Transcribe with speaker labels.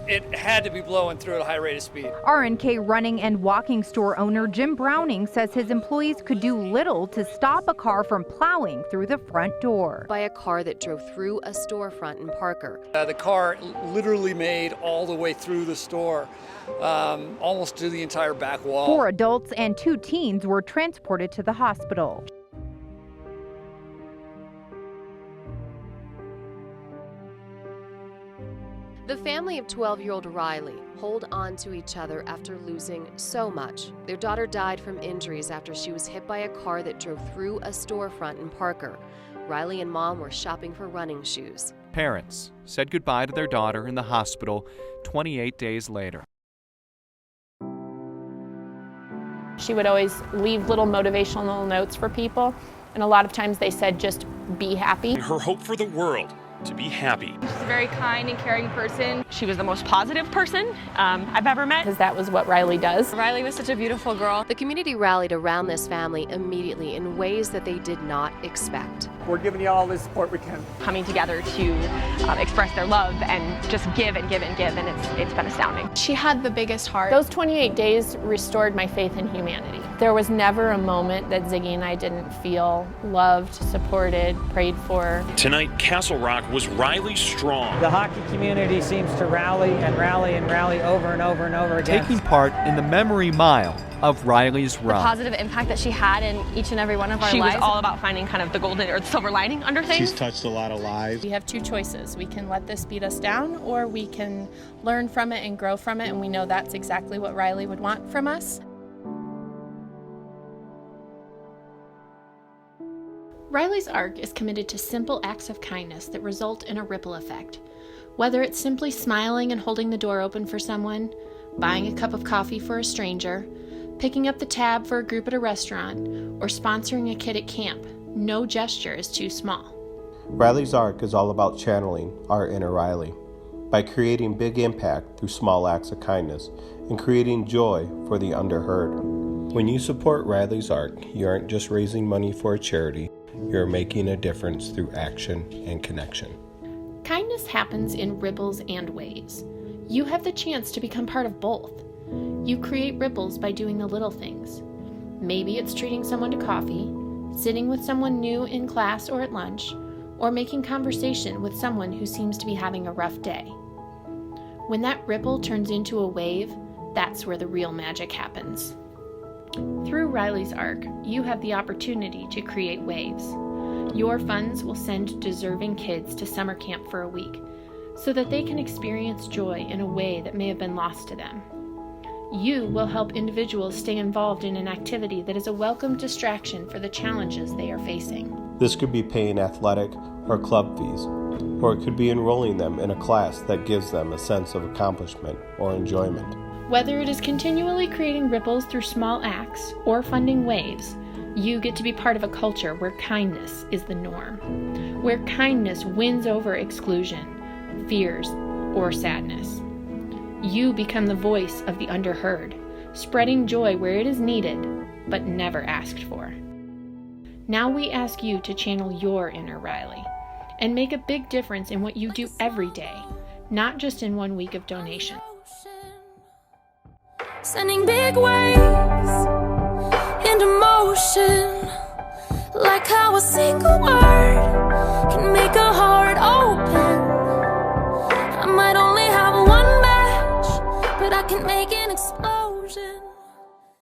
Speaker 1: it had to be blowing through at a high rate of speed.
Speaker 2: R&K running and walking store owner Jim Browning says his employees could do little to stop a car from plowing through the front door.
Speaker 3: By a car that drove through a storefront in Parker.
Speaker 1: The car literally made all the way through the store, almost to the entire back wall.
Speaker 2: 4 adults and 2 teens were transported to the hospital.
Speaker 3: The family of 12-year-old Rylie hold on to each other after losing so much. Their daughter died from injuries after she was hit by a car that drove through a storefront in Parker. Rylie and Mom were shopping for running shoes.
Speaker 4: Parents said goodbye to their daughter in the hospital 28 days later.
Speaker 5: She would always leave little motivational notes for people, and a lot of times they said, just be happy.
Speaker 6: Her hope for the world, to be happy.
Speaker 7: She's a very kind and caring person. She was the most positive person I've ever met.
Speaker 5: Because that was what Rylie does.
Speaker 7: Rylie was such a beautiful girl.
Speaker 3: The community rallied around this family immediately in ways that they did not expect.
Speaker 8: We're giving you all the support we can.
Speaker 7: Coming together to express their love and just give and give and give, and it's been astounding.
Speaker 5: She had the biggest heart. Those 28 days restored my faith in humanity. There was never a moment that Ziggy and I didn't feel loved, supported, prayed for.
Speaker 6: Tonight, Castle Rock was Rylie strong.
Speaker 8: The hockey community seems to rally and rally and rally over and over and over again.
Speaker 4: Taking part in the memory mile of Rylie's run.
Speaker 7: The positive impact that she had in each and every one of our lives. She was all about finding kind of the golden or the silver lining under things.
Speaker 9: She's touched a lot of lives.
Speaker 5: We have 2 choices. We can let this beat us down, or we can learn from it and grow from it, and we know that's exactly what Rylie would want from us. Rylie's ARK is committed to simple acts of kindness that result in a ripple effect. Whether it's simply smiling and holding the door open for someone, buying a cup of coffee for a stranger, picking up the tab for a group at a restaurant, or sponsoring a kid at camp, no gesture is too small.
Speaker 9: Rylie's ARK is all about channeling our inner Rylie by creating big impact through small acts of kindness and creating joy for the underheard. When you support Rylie's ARK, you aren't just raising money for a charity, you're making a difference through action and connection.
Speaker 5: Kindness happens in ripples and waves. You have the chance to become part of both. You create ripples by doing the little things. Maybe it's treating someone to coffee, sitting with someone new in class or at lunch, or making conversation with someone who seems to be having a rough day. When that ripple turns into a wave, that's where the real magic happens. Through Rylie's ARK, you have the opportunity to create waves. Your funds will send deserving kids to summer camp for a week, so that they can experience joy in a way that may have been lost to them. You will help individuals stay involved in an activity that is a welcome distraction for the challenges they are facing.
Speaker 9: This could be paying athletic or club fees, or it could be enrolling them in a class that gives them a sense of accomplishment or enjoyment.
Speaker 5: Whether it is continually creating ripples through small acts or funding waves, you get to be part of a culture where kindness is the norm, where kindness wins over exclusion, fears, or sadness. You become the voice of the underheard, spreading joy where it is needed, but never asked for. Now we ask you to channel your inner Rylie and make a big difference in what you do every day, not just in 1 week of donation.
Speaker 10: Sending big waves into motion, like how a single word can make a heart open. I might only have one match, but I can make an explosion.